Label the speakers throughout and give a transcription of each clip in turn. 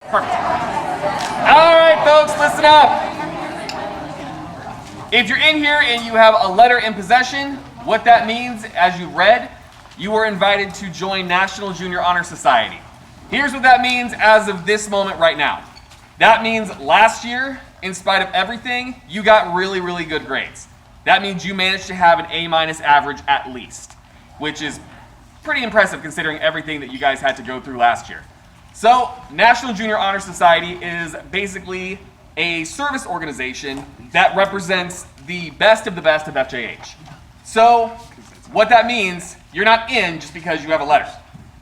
Speaker 1: Perfect. All right, folks, listen up. If you're in here and you have a letter in possession, what that means, as you read, you are invited to join National Junior Honor Society. Here's what that means as of this moment right now. That means last year, in spite of everything, you got really, really good grades. That means you managed to have an A- average at least, which is pretty impressive considering everything that you guys had to go through last year. So, National Junior Honor Society is basically a service organization that represents the best of FJH. So, what that means, you're not in just because you have a letter.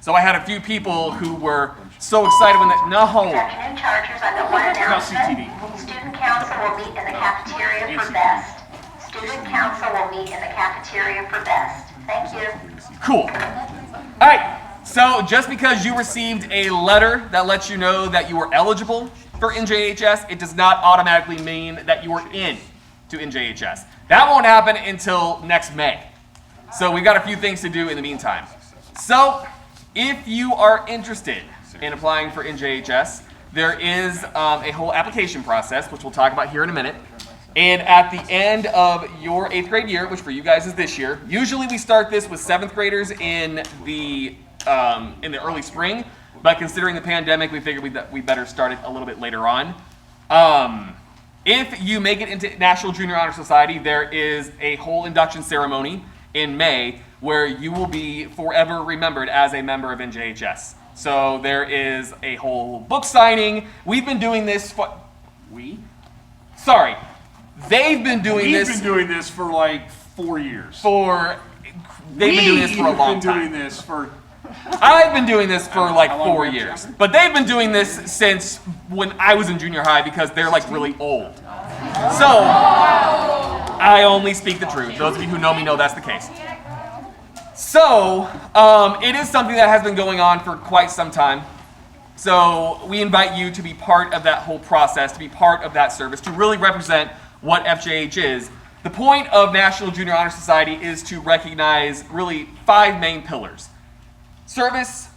Speaker 1: So I had a few people who were so excited when they,
Speaker 2: Good afternoon, Chargers. I got one announcement. Student council will meet in the cafeteria for best. Student council will meet in the cafeteria for best. Thank you.
Speaker 1: Cool. All right. So just because you received a letter that lets you know that you are eligible for NJHS, it does not automatically mean that you are in to NJHS. That won't happen until next May. So we've got a few things to do in the meantime. So if you are interested in applying for NJHS, there is a whole application process, which we'll talk about here in a minute. And at the end of your 8th grade year, which for you guys is this year, usually we start this with 7th graders in the early spring, but considering the pandemic, we figured we better start it a little bit later on. If you make it into National Junior Honor Society, there is a whole induction ceremony in May where you will be forever remembered as a member of NJHS. So there is a whole book signing. We've been doing this for... Sorry. They've been doing this...
Speaker 3: We've been doing this for like 4 years.
Speaker 1: They've been doing this for a long time.
Speaker 3: We've been doing this for...
Speaker 1: I've been doing this for like 4 years. But they've been doing this since when I was in junior high because they're like really old. So, I only speak the truth. Those of you who know me know that's the case. So, it is something that has been going on for quite some time. So, we invite you to be part of that whole process, to be part of that service, to really represent what FJH is. The point of National Junior Honor Society is to recognize really 5 main pillars. Service,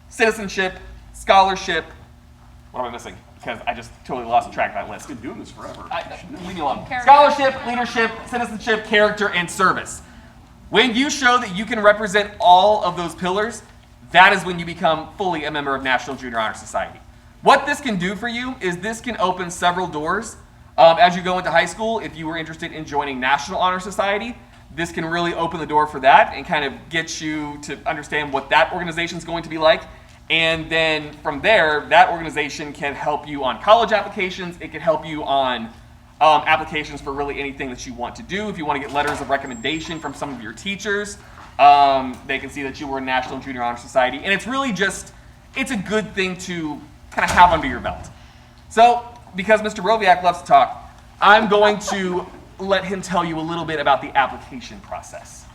Speaker 1: citizenship, scholarship. What am I missing? Because I just totally lost track of that list.
Speaker 3: I've been doing this forever.
Speaker 1: Leave me alone. Scholarship, leadership, citizenship, character, and service. When you show that you can represent all of those pillars, that is when you become fully a member of National Junior Honor Society. What this can do for you is this can open several doors. As you go into high school, if you were interested in joining National Honor Society, this can really open the door for that and kind of get you to understand what that organization is going to be like. And then from there, that organization can help you on college applications. It can help you on applications for really anything that you want to do. If you want to get letters of recommendation from some of your teachers, they can see that you were in National Junior Honor Society. And it's really just, it's a good thing to kind of have under your belt. So, because Mr. Roviak loves to talk, I'm going to let him tell you a little bit about the application process.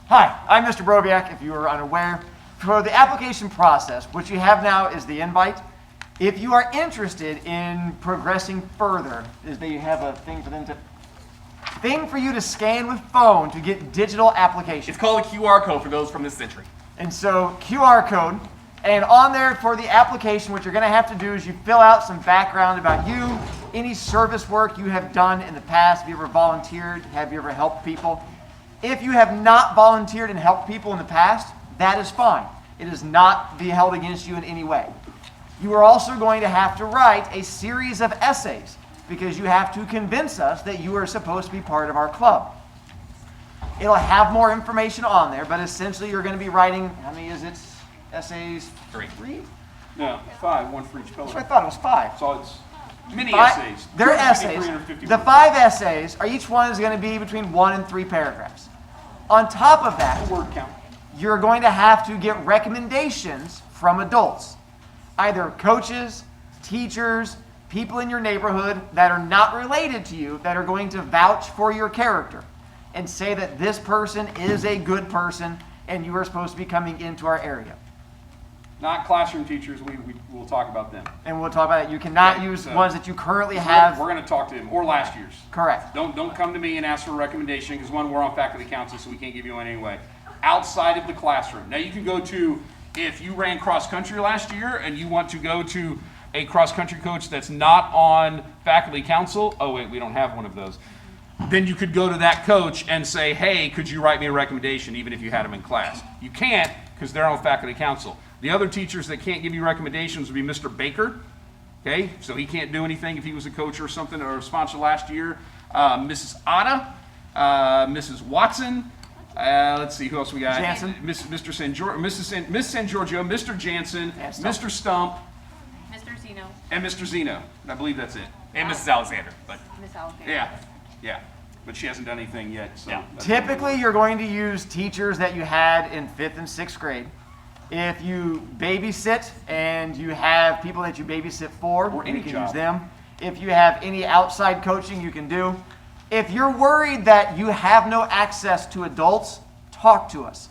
Speaker 4: Hi, I'm Mr. Broviak, if you were unaware. For the application process, what you have now is the invite. If you are interested in progressing further, is that you have a thing for you to scan with phone to get digital application.
Speaker 1: It's called a QR code for those from this century.
Speaker 4: And so QR code, and on there for the application, what you're going to have to do is you fill out some background about you, any service work you have done in the past. Have you ever volunteered? Have you ever helped people? If you have not volunteered and helped people in the past, that is fine. It does not be held against you in any way. You are also going to have to write a series of essays because you have to convince us that you are supposed to be part of our club. It'll have more information on there, but essentially you're going to be writing, how many is it? Essays?
Speaker 1: 3.
Speaker 3: No, 5, 1 for each pillar.
Speaker 4: That's what I thought, it was 5.
Speaker 3: So it's mini
Speaker 4: 5
Speaker 3: essays.
Speaker 4: They're essays.
Speaker 3: 350
Speaker 4: The 5 essays, are each one is going to be between 1 and 3 paragraphs. On top of that,
Speaker 3: word count.
Speaker 4: you're going to have to get recommendations from adults, either coaches, teachers, people in your neighborhood that are not related to you that are going to vouch for your character and say that this person is a good person and you are supposed to be coming into our area.
Speaker 3: Not classroom teachers, we'll talk about them.
Speaker 4: And we'll talk about it. You cannot use ones that you currently have.
Speaker 3: We're going to talk to them, or last year's.
Speaker 4: Correct.
Speaker 3: Don't come to me and ask for a recommendation, because one, we're on faculty council, so we can't give you one anyway. Outside of the classroom. Now you can go to if you ran cross-country last year and you want to go to a cross-country coach that's not on faculty council, oh wait, we don't have one of those, then you could go to that coach and say, hey, could you write me a recommendation even if you had them in class? You can't because they're on faculty council. The other teachers that can't give you recommendations would be Mr. Baker, okay? So he can't do anything if he was a coach or something or a sponsor last year. Mrs. Otta, Mrs. Watson, let's see, who else we got?
Speaker 4: Jansen.
Speaker 3: Mr. San Giorgio, Miss San Giorgio, Mr. Jansen,
Speaker 4: And Stump.
Speaker 3: Mr. Stump,
Speaker 5: Mr. Zeno,
Speaker 3: and Mr. Zeno. I believe that's it.
Speaker 1: And Mrs. Alexander, but
Speaker 5: Miss Alexander.
Speaker 3: Yeah, but she hasn't done anything yet, so.
Speaker 1: Yeah.
Speaker 3: that's-
Speaker 4: Typically, you're going to use teachers that you had in 5th and 6th grade. If you babysit and you have people that you babysit for,
Speaker 3: Or any
Speaker 4: you can
Speaker 3: job.
Speaker 4: use them. If you have any outside coaching, you can do. If you're worried that you have no access to adults, talk to us.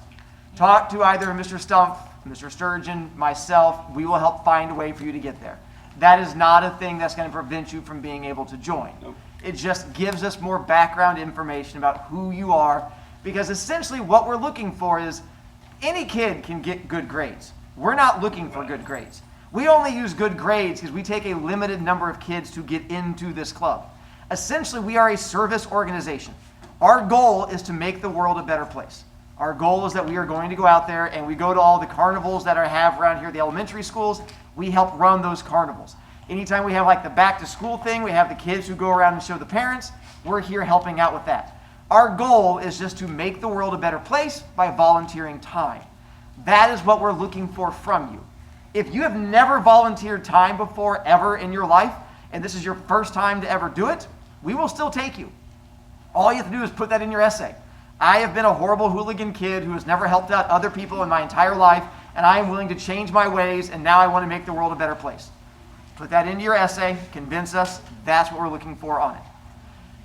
Speaker 4: Talk to either Mr. Stump, Mr. Sturgeon, myself. We will help find a way for you to get there. That is not a thing that's going to prevent you from being able to join.
Speaker 3: Nope.
Speaker 4: It just gives us more background information about who you are, because essentially what we're looking for is any kid can get good grades. We're not looking for good grades. We only use good grades because we take a limited number of kids to get into this club. Essentially, we are a service organization. Our goal is to make the world a better place. Our goal is that we are going to go out there and we go to all the carnivals that have around here at the elementary schools. We help run those carnivals. Anytime we have like the back to school thing, we have the kids who go around and show the parents. We're here helping out with that. Our goal is just to make the world a better place by volunteering time. That is what we're looking for from you. If you have never volunteered time before ever in your life, and this is your first time to ever do it, we will still take you. All you have to do is put that in your essay. I have been a horrible hooligan kid who has never helped out other people in my entire life, and I am willing to change my ways, and now I want to make the world a better place. Put that into your essay, convince us, that's what we're looking for on it.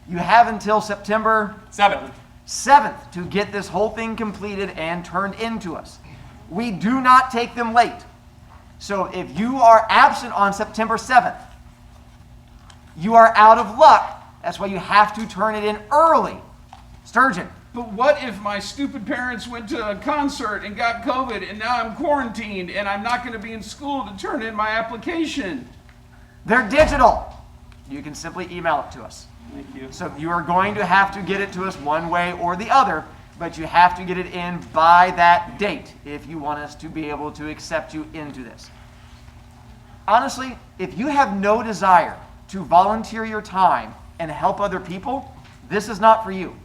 Speaker 4: You have until September 7th to get this whole thing completed and turned into us. We do not take them late. So if you are absent on September 7th, you are out of luck. That's why you have to turn it in early. Sturgeon.
Speaker 3: But what if my stupid parents went to a concert and got COVID and now I'm quarantined and I'm not going to be in school to turn in my application?
Speaker 4: They're digital. You can simply email it to us.
Speaker 3: Thank you.
Speaker 4: So you are going to have to get it to us one way or the other, but you have to get it in by that date if you want us to be able to accept you into this. Honestly, if you have no desire to volunteer your time and help other people, this is not for you.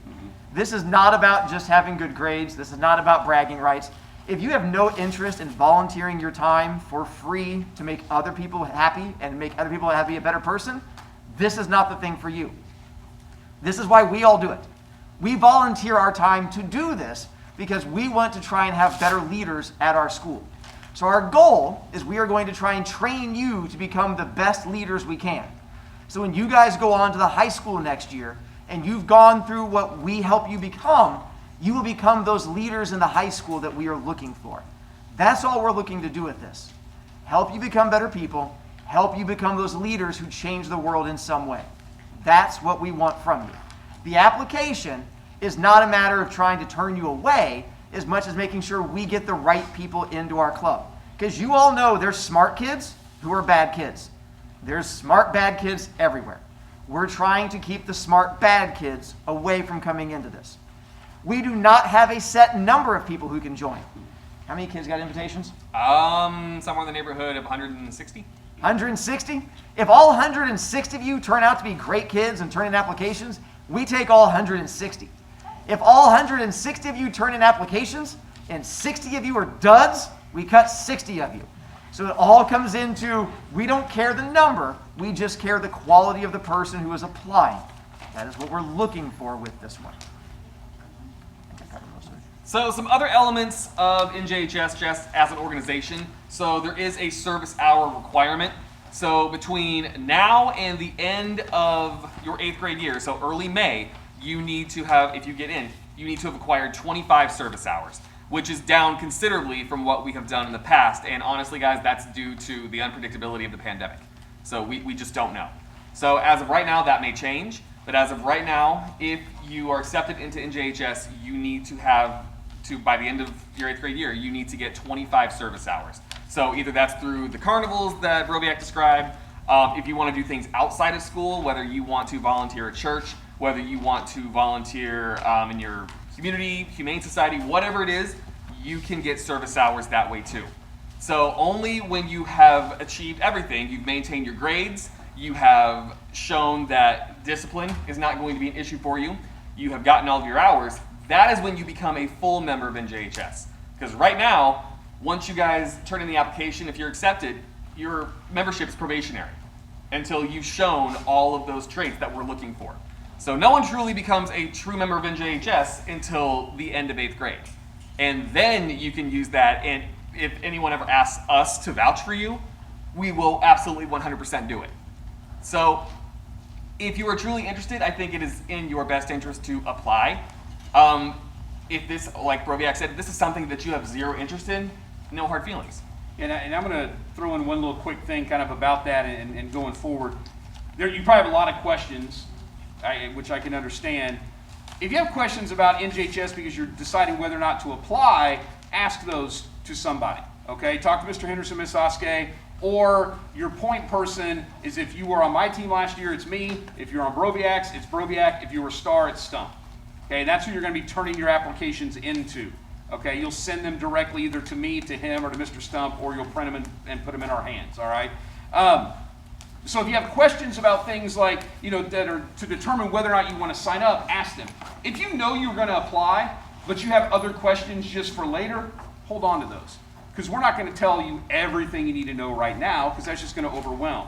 Speaker 4: This is not about just having good grades. This is not about bragging rights. If you have no interest in volunteering your time for free to make other people happy and make other people happy, a better person, this is not the thing for you. This is why we all do it. We volunteer our time to do this because we want to try and have better leaders at our school. So our goal is we are going to try and train you to become the best leaders we can. So when you guys go on to the high school next year and you've gone through what we help you become, you will become those leaders in the high school that we are looking for. That's all we're looking to do with this. Help you become better people, help you become those leaders who change the world in some way. That's what we want from you. The application is not a matter of trying to turn you away as much as making sure we get the right people into our club. Because you all know there's smart kids who are bad kids. There's smart bad kids everywhere. We're trying to keep the smart bad kids away from coming into this. We do not have a set number of people who can join. How many kids got invitations?
Speaker 1: Somewhere in the neighborhood of 160.
Speaker 4: 160? If all 160 of you turn out to be great kids and turn in applications, we take all 160. If all 160 of you turn in applications and 60 of you are duds, we cut 60 of you. So it all comes into, we don't care the number, we just care the quality of the person who is applying. That is what we're looking for with this one.
Speaker 1: So some other elements of NJHS just as an organization. So there is a service hour requirement. So between now and the end of your 8th grade year, so early May, you need to have, if you get in, you need to have acquired 25 service hours, which is down considerably from what we have done in the past. And honestly, guys, that's due to the unpredictability of the pandemic. So we just don't know. So as of right now, that may change. But as of right now, if you are accepted into NJHS, you need to have to, by the end of your 8th grade year, you need to get 25 service hours. So either that's through the carnivals that Robiak described, if you want to do things outside of school, whether you want to volunteer at church, whether you want to volunteer in your community, humane society, whatever it is, you can get service hours that way too. So only when you have achieved everything, you've maintained your grades, you have shown that discipline is not going to be an issue for you, you have gotten all of your hours, that is when you become a full member of NJHS. Because right now, once you guys turn in the application, if you're accepted, your membership is probationary until you've shown all of those traits that we're looking for. So no one truly becomes a true member of NJHS until the end of 8th grade. And then you can use that, and if anyone ever asks us to vouch for you, we will absolutely 100% do it. So if you are truly interested, I think it is in your best interest to apply. If this, like Broviak said, if this is something that you have zero interest in, no hard feelings.
Speaker 3: And I'm going to throw in one little quick thing kind of about that and going forward. You probably have a lot of questions, which I can understand. If you have questions about NJHS because you're deciding whether or not to apply, ask those to somebody, okay? Talk to Mr. Henderson, Ms. Oskay, or your point person is if you were on my team last year, it's me. If you're on Broviak's, it's Broviak. If you were a star, it's Stump. Okay, that's who you're going to be turning your applications into. Okay, you'll send them directly either to me, to him, or to Mr. Stump, or you'll print them and put them in our hands, all right? So if you have questions about things like, that are to determine whether or not you want to sign up, ask them. If you know you're going to apply, but you have other questions just for later, hold on to those. Because we're not going to tell you everything you need to know right now, because that's just going to overwhelm.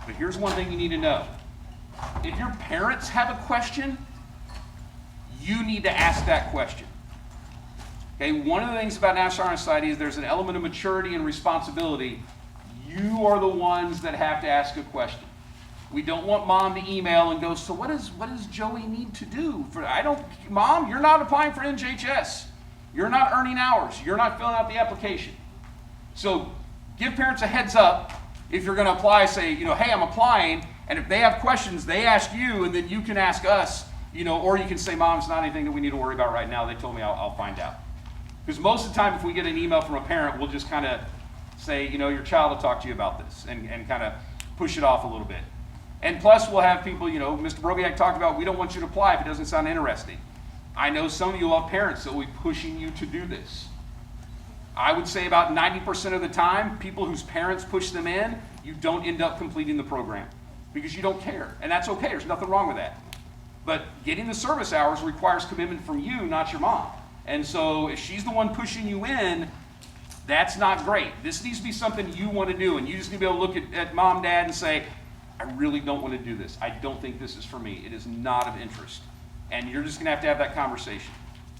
Speaker 3: But here's one thing you need to know. If your parents have a question, you need to ask that question. Okay, one of the things about National Honor Society is there's an element of maturity and responsibility. You are the ones that have to ask a question. We don't want mom to email and go, so what does Joey need to do? Mom, you're not applying for NJHS. You're not earning hours. You're not filling out the application. So give parents a heads up. If you're going to apply, say, hey, I'm applying. And if they have questions, they ask you, and then you can ask us, or you can say, Mom, it's not anything that we need to worry about right now. They told me I'll find out. Because most of the time, if we get an email from a parent, we'll just kind of say, your child will talk to you about this and kind of push it off a little bit. And plus, we'll have people, Mr. Broviak talked about, we don't want you to apply if it doesn't sound interesting. I know some of you have parents that will be pushing you to do this. I would say about 90% of the time, people whose parents push them in, you don't end up completing the program because you don't care. And that's okay, there's nothing wrong with that. But getting the service hours requires commitment from you, not your mom. And so if she's the one pushing you in, that's not great. This needs to be something you want to do, and you just need to be able to look at mom, dad, and say, I really don't want to do this. I don't think this is for me. It is not of interest. And you're just going to have that conversation.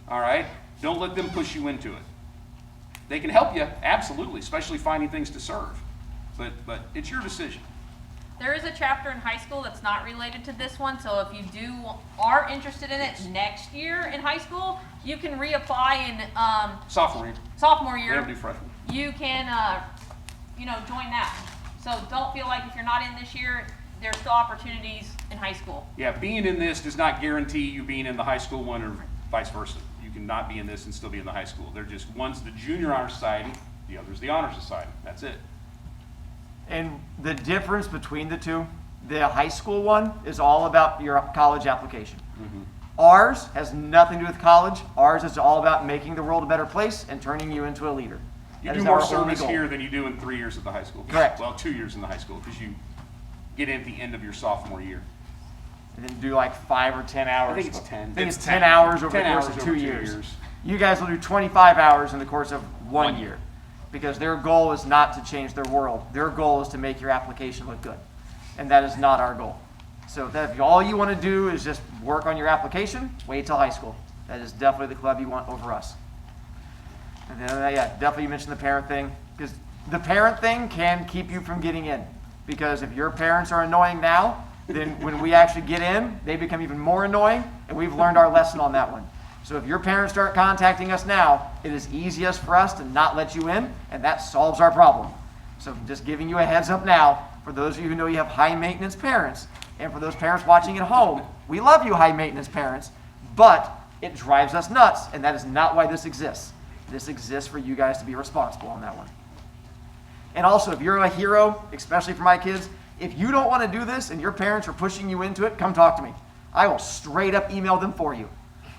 Speaker 3: All right? Don't let them push you into it. They can help you, absolutely, especially finding things to serve. But it's your decision.
Speaker 5: There is a chapter in high school that's not related to this one, so if you are interested in it next year in high school, you can reapply in sophomore year.
Speaker 3: We have new freshmen.
Speaker 5: You can join that. So don't feel like if you're not in this year, there's still opportunities in high school.
Speaker 3: Yeah, being in this does not guarantee you being in the high school one or vice versa. You can not be in this and still be in the high school. They're just, one's the junior honor society, the other's the honor society. That's it.
Speaker 4: And the difference between the two, the high school one is all about your college application.
Speaker 3: Mm-hmm.
Speaker 4: Ours has nothing to do with college. Ours is all about making the world a better place and turning you into a leader.
Speaker 3: You
Speaker 4: That
Speaker 3: do
Speaker 4: is
Speaker 3: more
Speaker 4: our only
Speaker 3: service
Speaker 4: goal.
Speaker 3: here than you do in 3 years at the high school.
Speaker 4: Correct.
Speaker 3: Well, 2 years in the high school because you get in at the end of your sophomore year.
Speaker 4: And then do like 5 or 10 hours.
Speaker 3: I think it's 10.
Speaker 4: I think it's
Speaker 1: It's
Speaker 4: 10
Speaker 1: 10.
Speaker 4: hours over
Speaker 3: 10
Speaker 4: the course
Speaker 3: hours
Speaker 4: of
Speaker 3: over
Speaker 4: 2
Speaker 3: 2
Speaker 4: years.
Speaker 3: years.
Speaker 4: You guys will do 25 hours in the course of 1
Speaker 1: 1
Speaker 4: year. Because their goal is not to change their world. Their goal is to make your application look good. And that is not our goal. So if all you want to do is just work on your application, wait till high school. That is definitely the club you want over us. And then, definitely you mentioned the parent thing. Because the parent thing can keep you from getting in. Because if your parents are annoying now, then when we actually get in, they become even more annoying. And we've learned our lesson on that one. So if your parents start contacting us now, it is easiest for us to not let you in, and that solves our problem. So just giving you a heads up now, for those of you who know you have high maintenance parents, and for those parents watching at home, we love you high maintenance parents, but It drives us nuts, and that is not why this exists. This exists for you guys to be responsible on that one. And also, if you're a hero, especially for my kids, if you don't want to do this and your parents are pushing you into it, come talk to me. I will straight up email them for you.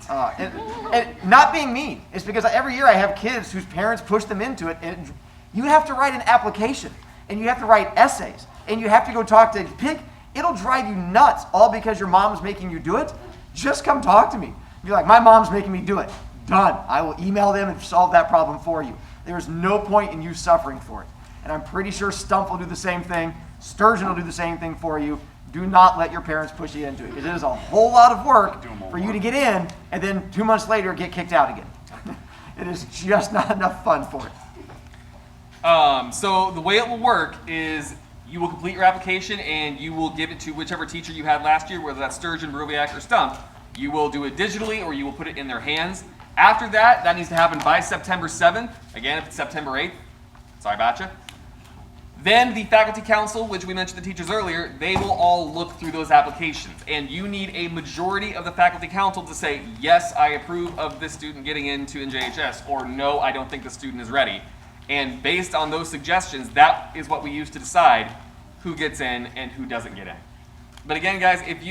Speaker 4: And not being mean. It's because every year I have kids whose parents push them into it, and you have to write an application, and you have to write essays, and you have to go talk to pick. It'll drive you nuts, all because your mom's making you do it. Just come talk to me. Be like, my mom's making me do it. Done. I will email them and solve that problem for you. There is no point in you suffering for it. And I'm pretty sure Stump will do the same thing. Sturgeon will do the same thing for you. Do not let your parents push you into it. It is a whole lot of work for you to get in and then 2 months later get kicked out again. It is just not enough fun for it.
Speaker 1: So the way it will work is you will complete your application and you will give it to whichever teacher you had last year, whether that's Sturgeon, Baroviak, or Stump. You will do it digitally or you will put it in their hands. After that, that needs to happen by September 7th. Again, if it's September 8th, sorry about you. Then the faculty council, which we mentioned the teachers earlier, they will all look through those applications. And you need a majority of the faculty council to say, yes, I approve of this student getting into NJHS, or no, I don't think the student is ready. And based on those suggestions, that is what we use to decide who gets in and who doesn't get in. But again, guys, if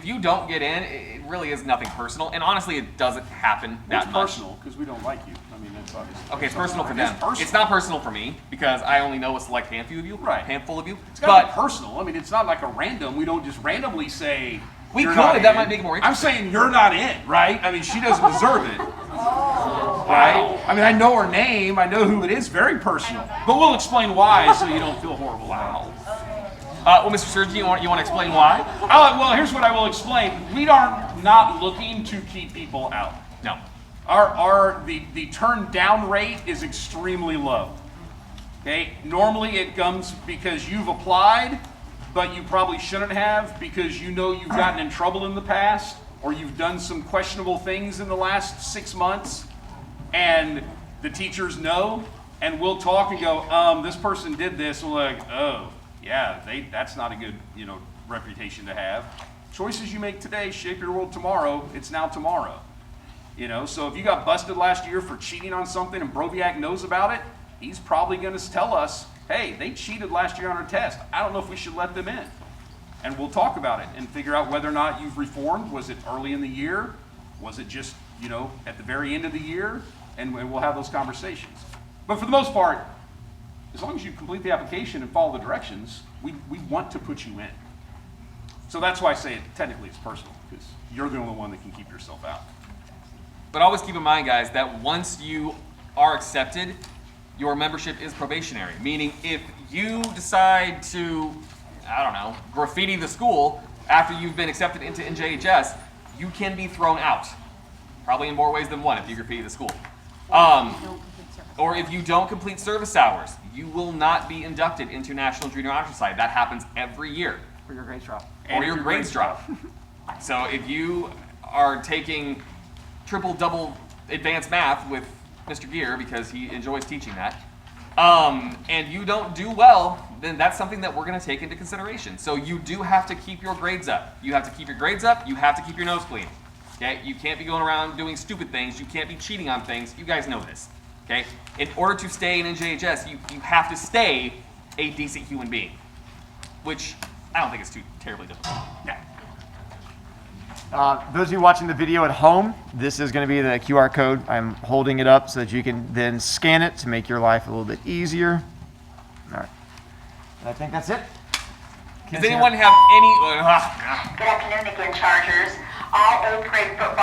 Speaker 1: you don't get in, it really is nothing personal. And honestly, it doesn't happen that much.
Speaker 3: It's personal because we don't like you. I mean, that's obviously.
Speaker 1: Okay, it's personal for them.
Speaker 3: It's personal.
Speaker 1: It's not personal for me because I only know a select handful of you.
Speaker 3: Right.
Speaker 1: Handful of you.
Speaker 3: It's got to be
Speaker 1: But
Speaker 3: personal. I mean, it's not like a random. We don't just randomly say.
Speaker 1: we
Speaker 3: you're
Speaker 1: could.
Speaker 3: not
Speaker 1: That
Speaker 3: in.
Speaker 1: might make it more
Speaker 3: I'm
Speaker 1: interesting.
Speaker 3: saying you're not in, right? I mean, she doesn't deserve it. Right? I mean, I know her name. I know who it is. Very personal. But we'll explain why so you don't feel horrible. Wow.
Speaker 1: Well, Mr. Sturgeon, you want to explain why?
Speaker 3: Well, here's what I will explain. We are not looking to keep people out.
Speaker 1: No.
Speaker 3: The turn down rate is extremely low. Okay? Normally it comes because you've applied, but you probably shouldn't have because you know you've gotten in trouble in the past or you've done some questionable things in the last 6 months and the teachers know and we'll talk and go, this person did this. We're like, oh, yeah, that's not a good, reputation to have. Choices you make today shape your world tomorrow. It's now tomorrow. So if you got busted last year for cheating on something and Broviak knows about it, he's probably going to tell us, hey, they cheated last year on our test. I don't know if we should let them in. And we'll talk about it and figure out whether or not you've reformed. Was it early in the year? Was it just, at the very end of the year? And we'll have those conversations. But for the most part, as long as you complete the application and follow the directions, we want to put you in. So that's why I say technically it's personal, because you're the only one that can keep yourself out.
Speaker 1: But always keep in mind, guys, that once you are accepted, your membership is probationary. Meaning if you decide to, graffiti the school after you've been accepted into NJHS, you can be thrown out. Probably in more ways than one if you graffiti the school. Or if you don't complete service hours, you will not be inducted into National Junior Honor Society. That happens every year.
Speaker 4: Or your grades drop.
Speaker 1: Or your grades drop. So if you are taking triple, double advanced math with Mr. Gear because he enjoys teaching that, and you don't do well, then that's something that we're going to take into consideration. So you do have to keep your grades up. You have to keep your grades up. You have to keep your nose clean. Okay? You can't be going around doing stupid things. You can't be cheating on things. You guys know this. Okay? In order to stay in NJHS, you have to stay a decent human being, which I don't think is too terribly difficult. Yeah.
Speaker 4: Those of you watching the video at home, this is going to be the QR code. I'm holding it up so that you can then scan it to make your life a little bit easier. All right. I think that's it.
Speaker 1: Does anyone have any...
Speaker 2: Good afternoon again, Chargers. All 8th grade football